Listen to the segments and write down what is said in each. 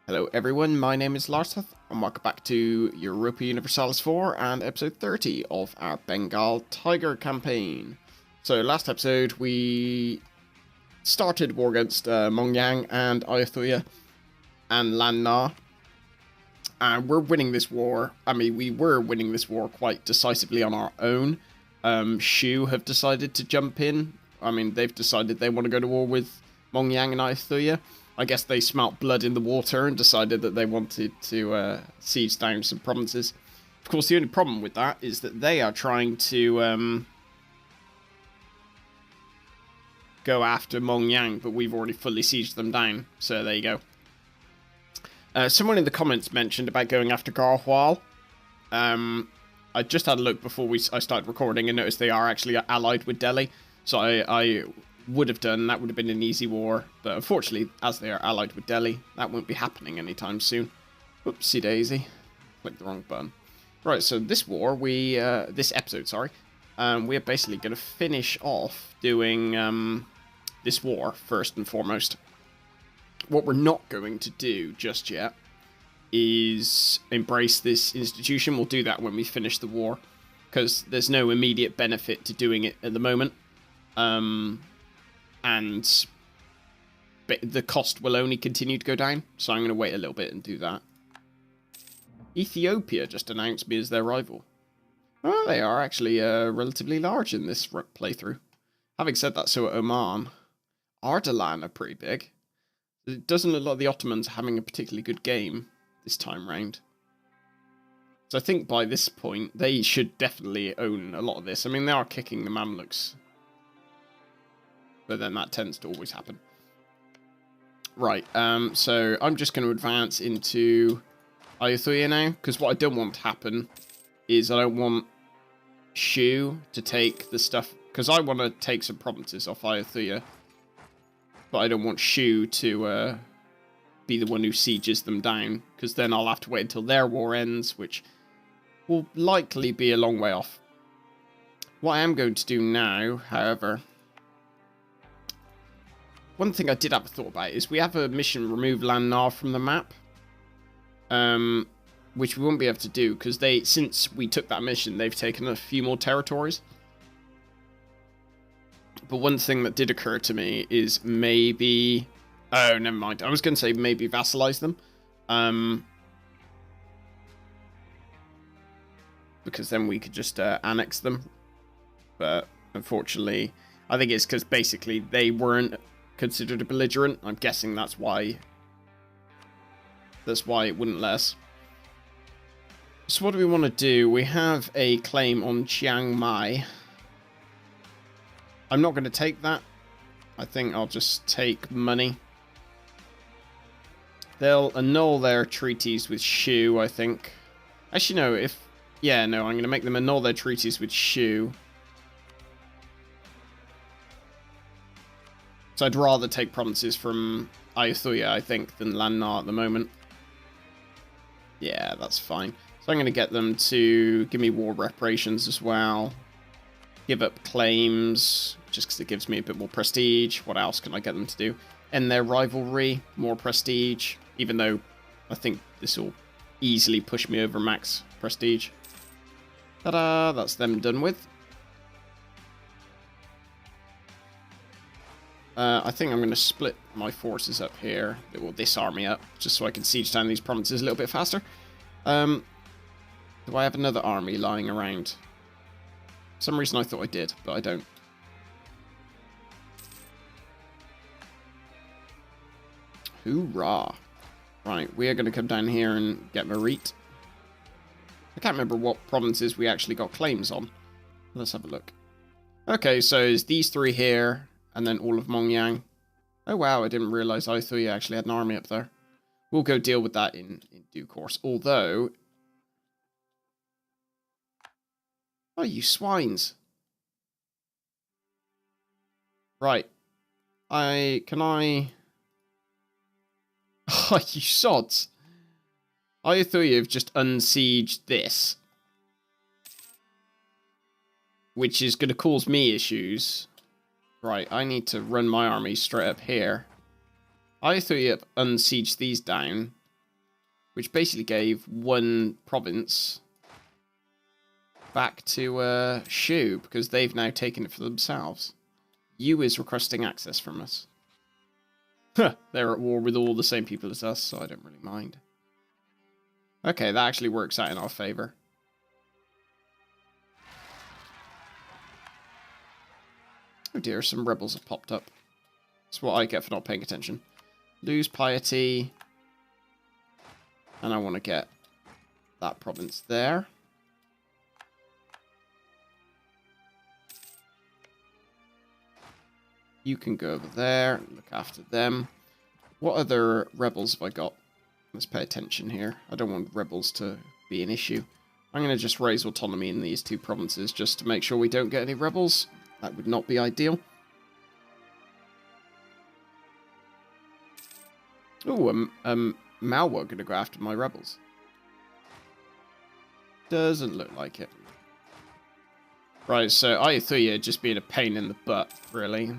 Hello everyone, my name is Larseth, and welcome back to Europa Universalis 4 and episode 30 of our Bengal Tiger campaign. So last episode we started war against Mongyang and Ayutthaya and Lanna, and we're winning this war. I mean, we were winning this war quite decisively on our own. Shu have decided to jump in. I mean, they've decided they want to go to war with Mongyang and Ayutthaya. I guess they smelt blood in the water and decided that they wanted to siege down some provinces. Of course, the only problem with that is that they are trying to go after Mongyang, but we've already fully sieged them down. So there you go. Someone in the comments mentioned about going after Garhwal. I just had a look before I started recording and noticed they are actually allied with Delhi. So I would have done, that would have been an easy war, but unfortunately, as they are allied with Delhi, that won't be happening anytime soon. Oopsie daisy. Clicked the wrong button. Right, so this war, this episode, sorry, we're basically going to finish off doing this war, first and foremost. What we're not going to do just yet is embrace this institution. We'll do that when we finish the war, because there's no immediate benefit to doing it at the moment. And the cost will only continue to go down, so I'm going to wait a little bit and do that. Ethiopia just announced me as their rival. Oh, they are actually relatively large in this playthrough. Having said that, so Oman, Ardalan are pretty big. It doesn't look like the Ottomans are having a particularly good game this time round. So I think by this point, they should definitely own a lot of this. I mean, they are kicking the Mamluks, but then that tends to always happen. Right, so I'm just going to advance into Ayutthaya now, because what I don't want to happen is I don't want Shu to take the stuff, because I want to take some provinces off Ayutthaya, but I don't want Shu to be the one who sieges them down, because then I'll have to wait until their war ends, which will likely be a long way off. What I am going to do now, however, one thing I did have a thought about is we have a mission remove Lanna from the map, which we won't be able to do because since we took that mission, they've taken a few more territories. But one thing that did occur to me is maybe, oh, never mind. I was going to say maybe vassalize them, because then we could just annex them. But unfortunately, I think it's because basically they weren't considered a belligerent. I'm guessing that's why it wouldn't let us. So what do we want to do? We have a claim on Chiang Mai. I'm not going to take that. I think I'll just take money. They'll annul their treaties with Shu, I think. Actually, no, I'm going to make them annul their treaties with Shu. So I'd rather take provinces from Ayutthaya, I think, than Lanna at the moment. Yeah, that's fine. So I'm going to get them to give me war reparations as well. Give up claims, just because it gives me a bit more prestige. What else can I get them to do? End their rivalry, more prestige. Even though I think this will easily push me over max prestige. Ta-da! That's them done with. I think I'm going to split my forces up here. Well, this army up, just so I can siege down these provinces a little bit faster. Do I have another army lying around? For some reason I thought I did, but I don't. Hoorah. Right, we are going to come down here and get Marit. I can't remember what provinces we actually got claims on. Let's have a look. Okay, so it's these three here, and then all of Mongyang. Oh wow, I didn't realise Ayutthaya actually had an army up there. We'll go deal with that in due course. Although... Oh, you swines. Right. Can I... Oh, you sods. Ayutthaya have just unsieged this, which is going to cause me issues. Right, I need to run my army straight up here. Ayutthaya have unsieged these down. which basically gave one province back to Shu, because they've now taken it for themselves. Yu is requesting access from us. Huh, they're at war with all the same people as us, so I don't really mind. Okay, that actually works out in our favor. Oh dear, some rebels have popped up. That's what I get for not paying attention. Lose piety. And I want to get that province there. You can go over there and look after them. What other rebels have I got? Let's pay attention here. I don't want rebels to be an issue. I'm going to just raise autonomy in these two provinces just to make sure we don't get any rebels. That would not be ideal. Ooh, Malwa going to go after my rebels. Doesn't look like it. Right, so Ayutthaya just being a pain in the butt, really.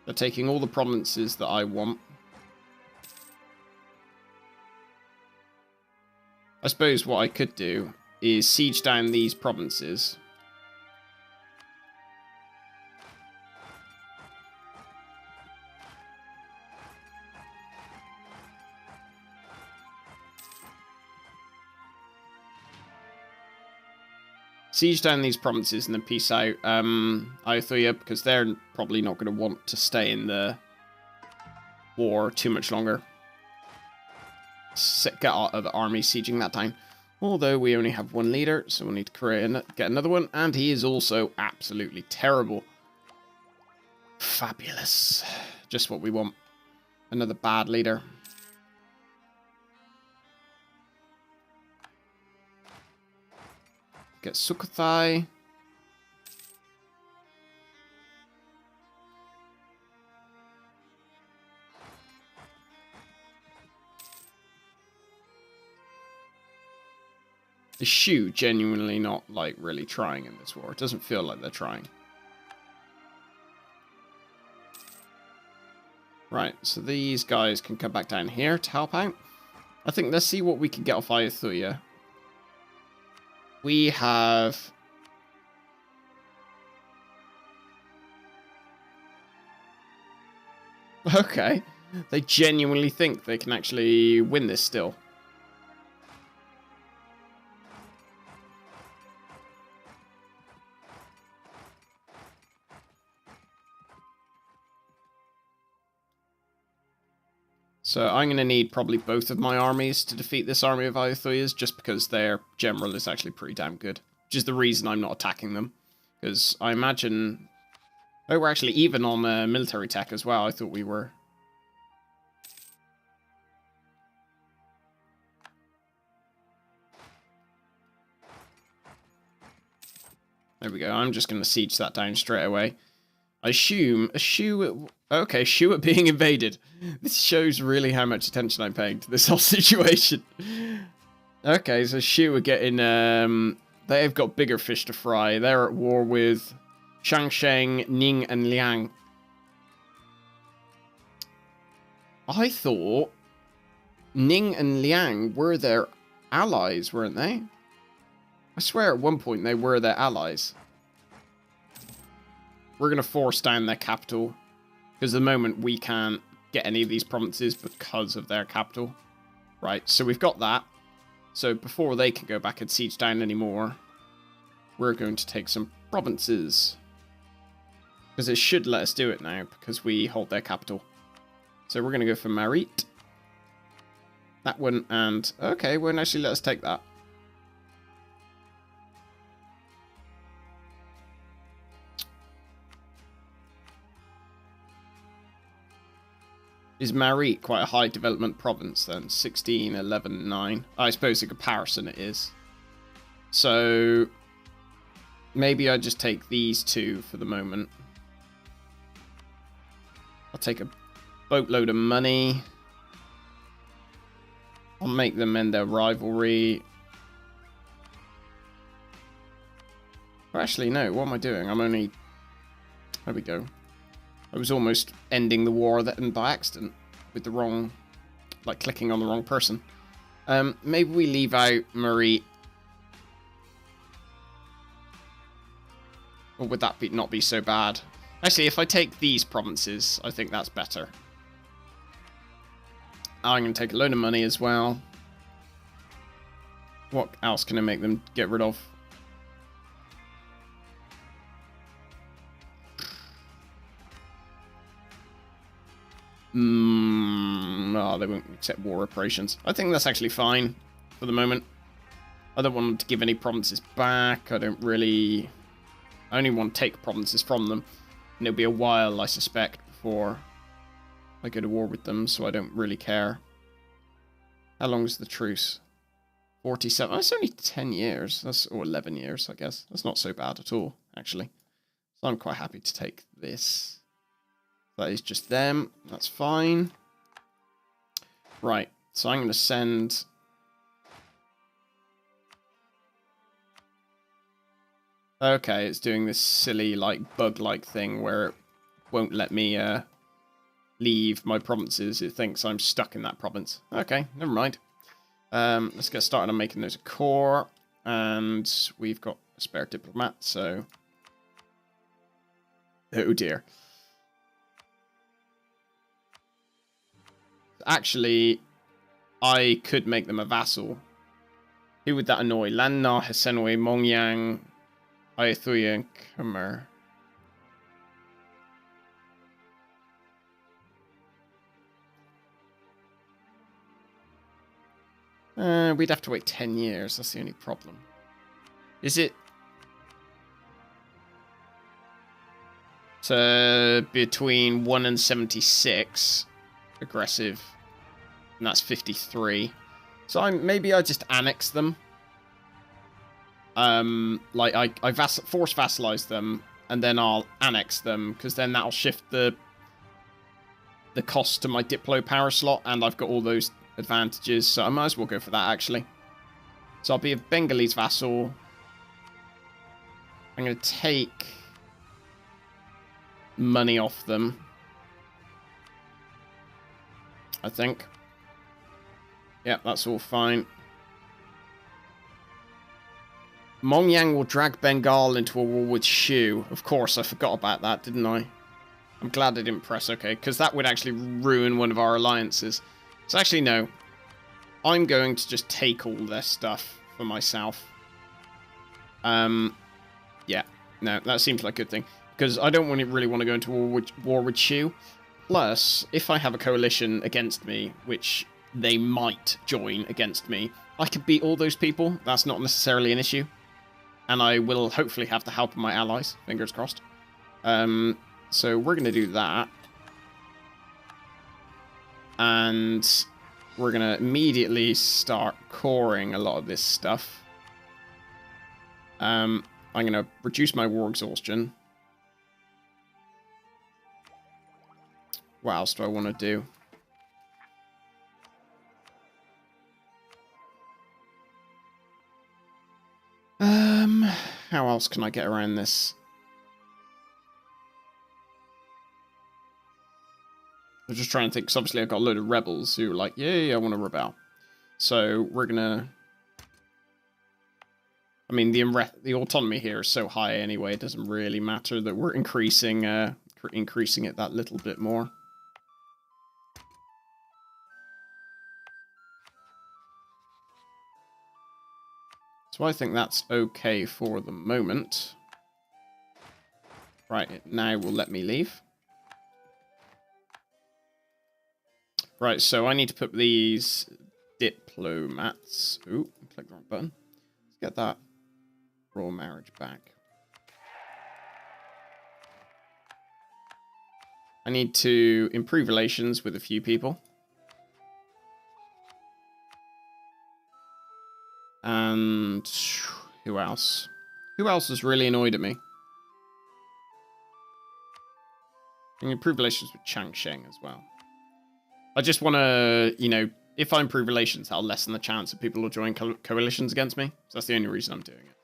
They're taking all the provinces that I want. I suppose what I could do is siege down these provinces. Siege down these provinces and then peace out Ayutthaya, because they're probably not going to want to stay in the war too much longer. Get our other army sieging that down. Although we only have one leader, so we'll need to get another one, and he is also absolutely terrible. Fabulous. Just what we want. Another bad leader. Get Sukhothai. Is Shu genuinely not, like, really trying in this war? It doesn't feel like they're trying. Right, so these guys can come back down here to help out. I think let's see what we can get off Ayutthaya. We have... Okay. They genuinely think they can actually win this still. So I'm going to need probably both of my armies to defeat this army of Ayutthaya's, just because their general is actually pretty damn good. Which is the reason I'm not attacking them. Because I imagine... Oh, we're actually even on military tech as well. I thought we were. There we go. I'm just going to siege that down straight away. I assume... Okay, Shu are being invaded. This shows really how much attention I'm paying to this whole situation. Okay, so Shu are getting... they've got bigger fish to fry. They're at war with Shangsheng, Ning, and Liang. I thought Ning and Liang were their allies, weren't they? I swear at one point they were their allies. We're going to force down their capital. Because at the moment we can't get any of these provinces because of their capital. Right, so we've got that. So before they can go back and siege down anymore, we're going to take some provinces. Because it should let us do it now, because we hold their capital. So we're going to go for Marit. That one, and... Okay, won't actually let us take that. Is Marit quite a high development province then? 16, 11, 9. I suppose in comparison it is. So maybe I just take these two for the moment. I'll take a boatload of money. I'll make them end their rivalry. Oh, actually, no. What am I doing? I'm only... There we go. I was almost ending the war then by accident with the wrong, like clicking on the wrong person. Maybe we leave out Marie. Or would that not be so bad? Actually, if I take these provinces, I think that's better. I'm going to take a load of money as well. What else can I make them get rid of? Oh, they won't accept war reparations. I think that's actually fine for the moment. I don't want them to give any provinces back. I don't really... I only want to take provinces from them. And it'll be a while, I suspect, before I go to war with them, so I don't really care. How long is the truce? 47. That's only 10 years. Or 11 years, I guess. That's not so bad at all, actually. So I'm quite happy to take this. That is just them. That's fine. Right. So I'm going to send... Okay, it's doing this silly, like, bug-like thing where it won't let me leave my provinces. It thinks I'm stuck in that province. Okay, never mind. Let's get started on making those a core. And we've got a spare diplomat, so... Oh, dear. Actually, I could make them a vassal. Who would that annoy? Lanna, Hesenwe, Mongyang... Aethuya and Khmer. We'd have to wait 10 years. That's the only problem. Is it... So, between 1 and 76. Aggressive. And that's 53. So maybe I just annex them. Like, I force vassalize them, and then I'll annex them, because then that'll shift the cost to my Diplo power slot, and I've got all those advantages, so I might as well go for that, actually. So I'll be a Bengalese vassal. I'm going to take money off them, I think. Yeah, that's all fine. Mongyang will drag Bengal into a war with Shu. Of course, I forgot about that, didn't I? I'm glad I didn't press OK, because that would actually ruin one of our alliances. So actually, no. I'm going to just take all their stuff for myself. Yeah. No, that seems like a good thing. Because I don't really want to go into war with Shu. Plus, if I have a coalition against me, which they might join against me, I could beat all those people. That's not necessarily an issue. And I will hopefully have the help of my allies. Fingers crossed. So we're going to do that. And we're going to immediately start coring a lot of this stuff. I'm going to reduce my war exhaustion. What else do I want to do? How else can I get around this? I'm just trying to think, because obviously I've got a load of rebels who are like, yay, I want to rebel. So we're gonna... I mean, the autonomy here is so high anyway, it doesn't really matter that we're increasing it that little bit more. So I think that's okay for the moment. Right, it now will let me leave. Right, so I need to put these diplomats... Ooh, click the wrong button. Let's get that royal marriage back. I need to improve relations with a few people. And who else? Who else is really annoyed at me? I can improve relations with Changsheng as well. I just want to, you know, if I improve relations, I'll lessen the chance that people will join coalitions against me. So that's the only reason I'm doing it,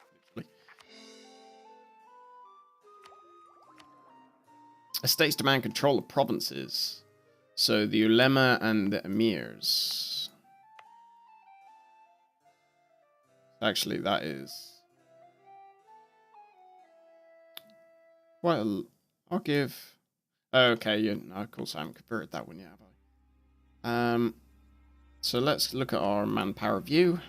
Estates demand control of provinces. So the ulema and the emirs. Actually, that is... Well, I'll give... Okay, yeah, no, of course I haven't converted that one yet, have I? So let's look at our manpower view.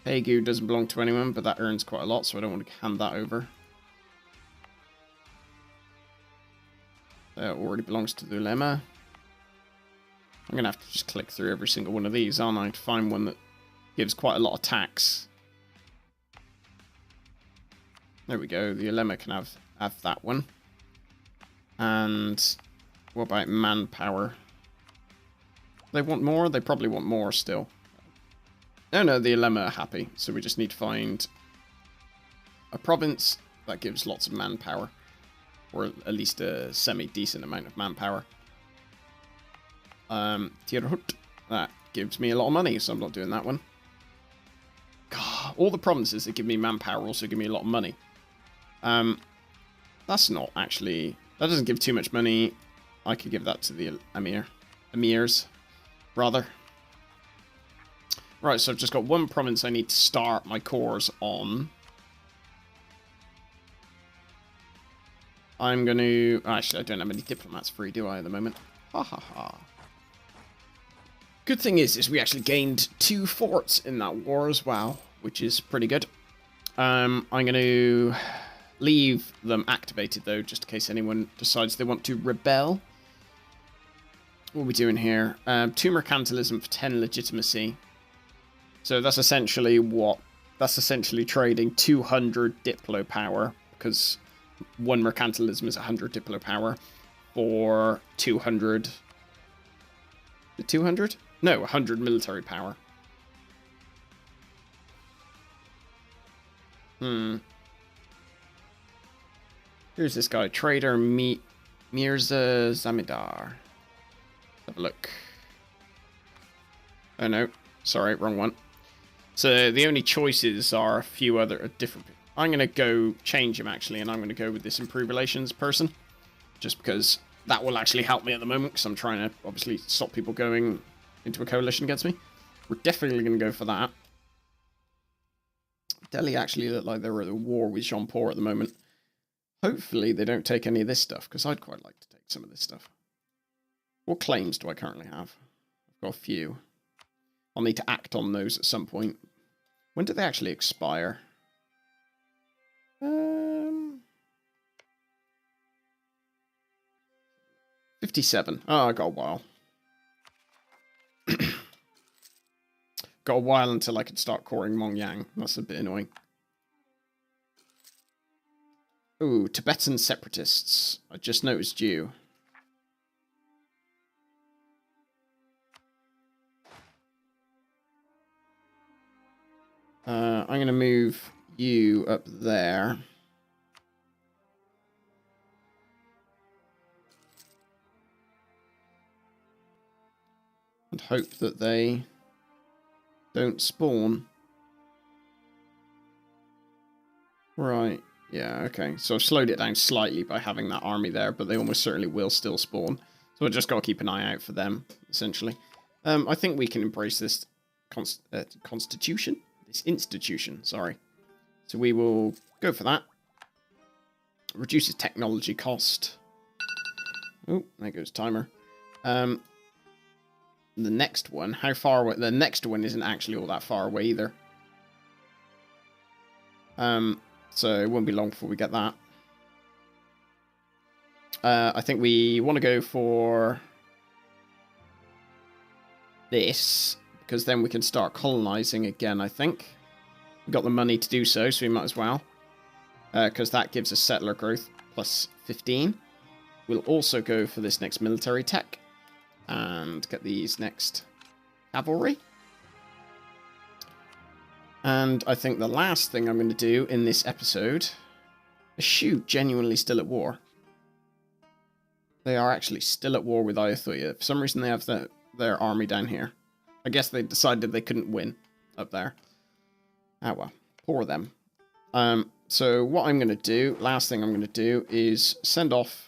Pegu doesn't belong to anyone, but that earns quite a lot, so I don't want to hand that over. That already belongs to the ulema. I'm going to have to just click through every single one of these, aren't I, to find one that gives quite a lot of tax. There we go, the ulema can have that one. And what about manpower? They want more? They probably want more still. No, the ulema are happy, so we just need to find a province that gives lots of manpower. Or at least a semi-decent amount of manpower. Tirhut, that gives me a lot of money, so I'm not doing that one. God, all the provinces that give me manpower also give me a lot of money. That's not actually... That doesn't give too much money. I could give that to the emirs, rather. Right, so I've just got one province I need to start my cores on. I'm going to... Actually, I don't have any diplomats free, do I, at the moment? Ha ha ha. Good thing is we actually gained 2 forts in that war as well, which is pretty good. I'm going to leave them activated, though, just in case anyone decides they want to rebel. What are we doing here? 2 mercantilism for 10 legitimacy. So that's essentially what... That's essentially trading 200 diplo power, because... 1 mercantilism is 100 diplo power for 200... 200? No, 100 military power. Here's this guy, Trader Mirza Zamidar. Have a look. Oh no, sorry, wrong one. So the only choices are a few other different people. I'm going to go change him, actually, and I'm going to go with this Improve Relations person. Just because that will actually help me at the moment, because I'm trying to, obviously, stop people going into a coalition against me. We're definitely going to go for that. Delhi actually look like they're at a war with Jampur at the moment. Hopefully they don't take any of this stuff, because I'd quite like to take some of this stuff. What claims do I currently have? I've got a few. I'll need to act on those at some point. When do they actually expire? 57. Oh, I got a while. Got a while until I could start coring Mongyang. That's a bit annoying. Ooh, Tibetan separatists. I just noticed you. I'm going to move you up there. And hope that they don't spawn. Right. Yeah, okay. So I've slowed it down slightly by having that army there, but they almost certainly will still spawn. So I've just got to keep an eye out for them, essentially. I think we can embrace this constitution? This institution, sorry. So we will go for that. Reduces technology cost. Oh, there goes timer. The next one, how far away? The next one isn't actually all that far away either. So it won't be long before we get that. I think we want to go for this, because then we can start colonizing again, I think. We've got the money to do so, so we might as well. Because that gives us settler growth plus 15. We'll also go for this next military tech. And get these next cavalry. And I think the last thing I'm going to do in this episode is shoot, genuinely still at war. They are actually still at war with Ayutthaya. For some reason they have their army down here. I guess they decided they couldn't win up there. Ah well, poor them. So what I'm going to do, last thing I'm going to do is send off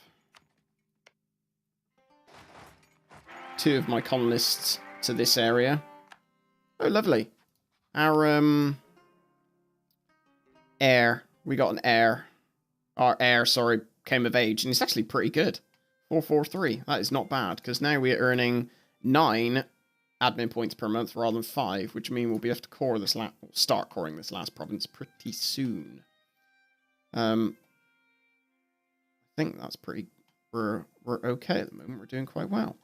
2 of my colonists to this area. Oh, lovely. Our, heir. We got an heir. Our heir, sorry, came of age. And it's actually pretty good. 443. That is not bad. Because now we're earning 9 admin points per month rather than 5. Which means we'll be able to core this start coring this last province pretty soon. I think that's pretty... We're okay at the moment. We're doing quite well.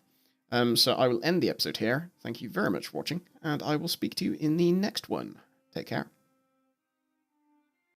So I will end the episode here. Thank you very much for watching, and I will speak to you in the next one. Take care.